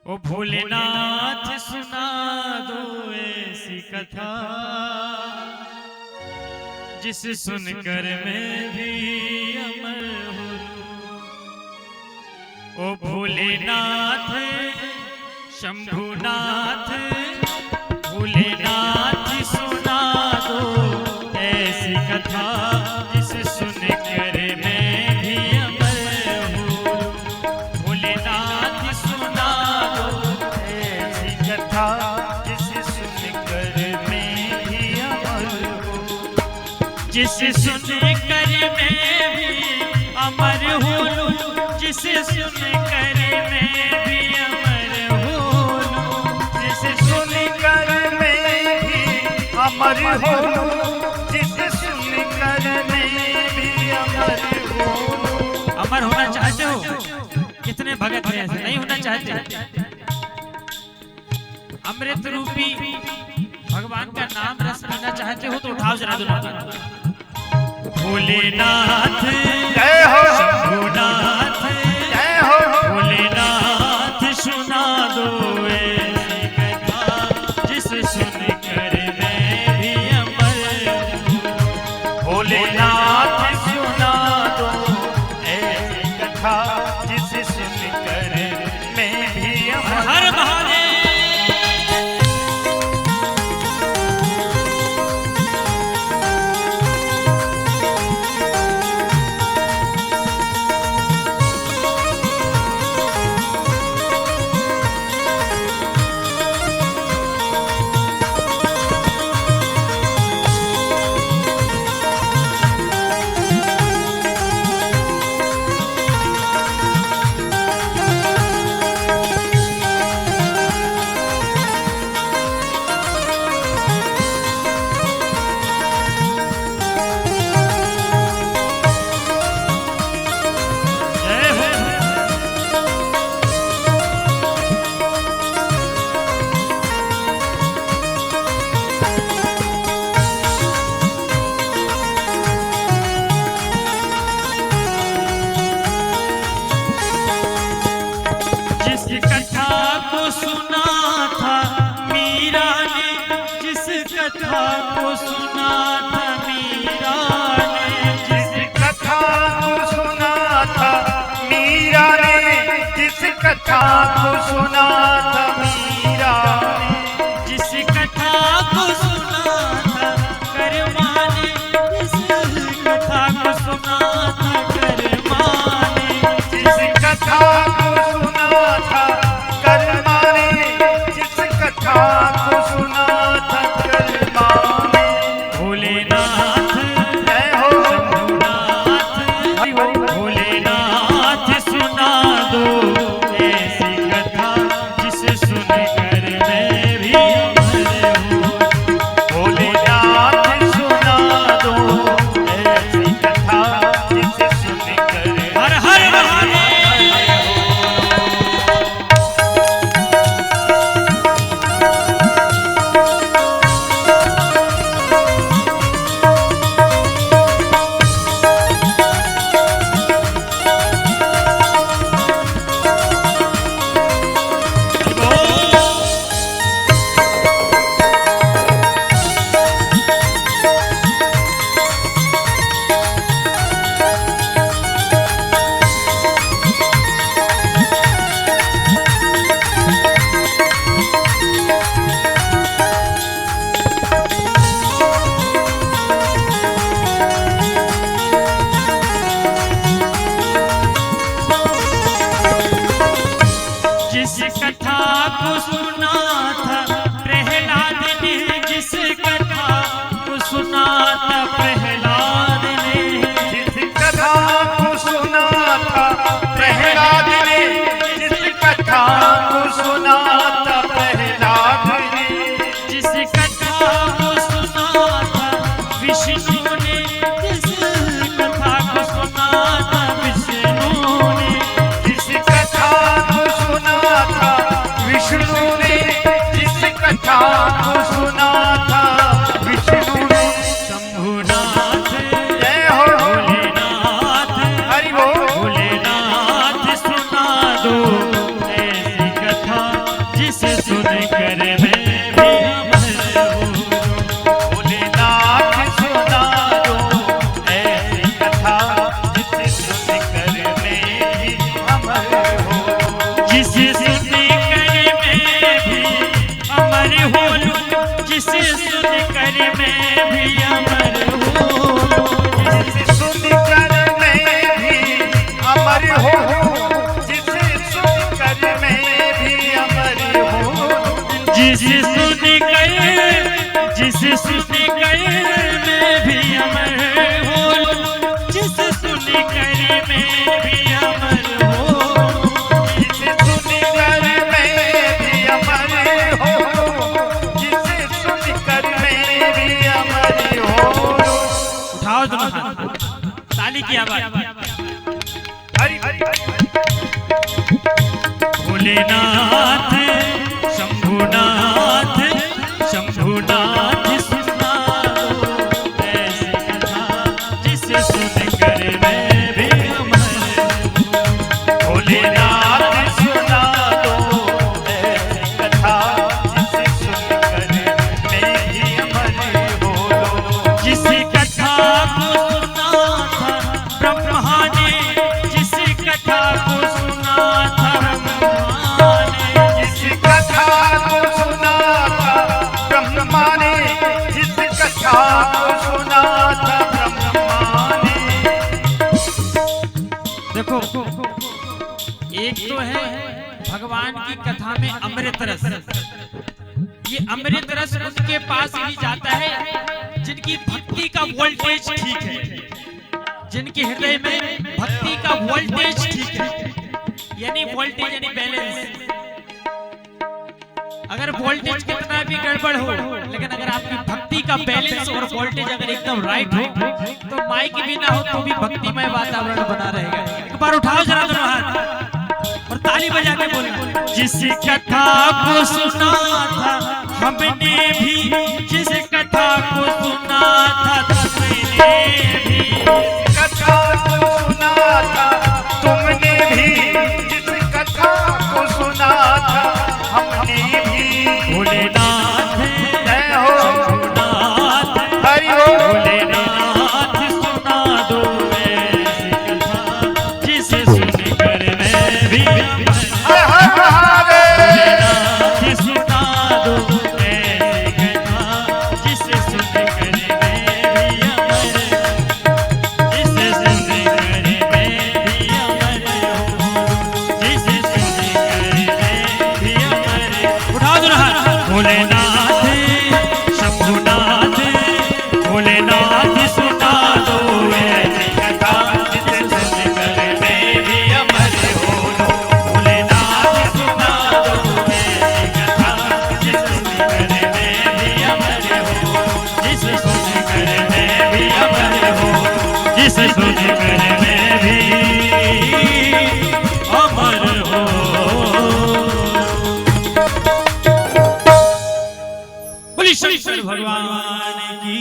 ओ भोलेनाथ सुना दो ऐसी कथा जिस सुनकर मैं भी अमर हूँ। ओ भोलेनाथ शंभुनाथ भोलेनाथ सुना दो ऐसी कथा जिस सुनकर मैं भी अमर हूँ। भोलेनाथ सुना दो ऐसी कथा जिस सुनकर मैं भी अमर हूँ। जिस सुनकर मैं भी अमर हूँ, जिस सुनकर मैं भी अमर हूँ, जिस सुनकर मैं भी अमर हूँ, जिस सुनकर मैं भी अमर हूँ। अमर होना चाहते हो? कितने भगत हैं ऐसे नहीं होना चाहते? अमृत रूपी भगवान का नाम रस पीना चाहते हो तो उठाओ जरा दोनों। भोलेनाथ जय हो, शंभुनाथ जय हो, भोलेनाथ सुना दो ऐसी कथा जिस सुनकर मैं भी अमर हूँ। भोलेनाथ सुना दो ऐसी कथा जिस सुनकर मैं भी अमर। हर महादेव। कथा को सुना था मीरा ने, जिस कथा को सुना था मीरा ने, जिस कथा को सुना था मीरा ने, जिस कथा को सुना था कर्मा ने, जिस कथा को सुना था कर्मा ने, जिस कथा को सुना था कर्मा ने, जिस कथा को सुना था दो ऐसी कथा मैं भी अमर हूँ, जिसे सुनकर मैं भी अमर हूँ, जिसे सुनकर मैं भी अमर हूँ, जिसे सुनकर मैं भी अमर हूँ, जिसे सुनकर मैं भी अमर हूँ, जिसे सुनकर मैं भी अमर हूँ, जिसे सुनकर मैं भी अमर हूँ। उठाओ दोनों हाथ, ताली की आवाज। हरि हरि भोलेनाथ शंभुनाथ शंभुनाथ सुना दो ऐसी कथा जिसे सुनकर मैं भी अमर हूँ। भोलेनाथ सुना दो ऐसी कथा, जिसे सुनकर मैं भी अमर हूँ। जिस कथा को सुना था ब्रह्मा ने, जिस कथा को सुना था ब्रह्मा ने, जिस कथा को सुना था ब्रह्मा ने, जिस कथा को सुना था ब्रह्मा ने। देखो एक तो है भगवान की कथा में अमृत रस। ये अमृत रस उनके पास ही जाता है जिनकी भक्ति का वोल्टेज ठीक है, जिनके हृदय में भक्ति का वोल्टेज ठीक है, यानी वोल्टेज यानी बैलेंस। अगर वोल्टेज कितना भी गड़बड़ हो, लेकिन अगर आपकी भक्ति का बैलेंस और वोल्टेज अगर एकदम राइट हो, तो माइक भी ना हो तो भी भक्तिमय वातावरण बना रहेगा। एक बार उठाओ जरा दोनों हाथ और ताली बजा के बोलना। जिस कथा को सुना था हमने भी, जिस कथा को सुना था तुमने भी, कथा को सुना था तुमने भी, जिस कथा को सुना था हमने भी। भोलेनाथ जय हो शंभुनाथ हरि हो। भोलेनाथ सुना दो ऐसी कथा जिसे सुनकर मैं भी अमर हूँ। हर हर महादेव। भोलेनाथ सुना दो ऐसी कथा जिसे सुनकर मैं भी अमर हूँ, जिसे सुनकर मैं भी अमर हूँ, जिसे सुनकर मैं भी अमर हूँ। उठाओ दोनों हाथ। भोलेनाथ शंभुनाथ भोलेनाथ सुना दो ऐसी कथा जिसे सुनकर मैं भी अमर हूँ। भोलेनाथ सुना दो ऐसी कथा जिसे सुनकर मैं भी अमर हूँ, जिसे सुनकर मैं भी अमर हूँ, जिसे सुनकर मैं भी अमर हूँ। बोली शंकर भगवान की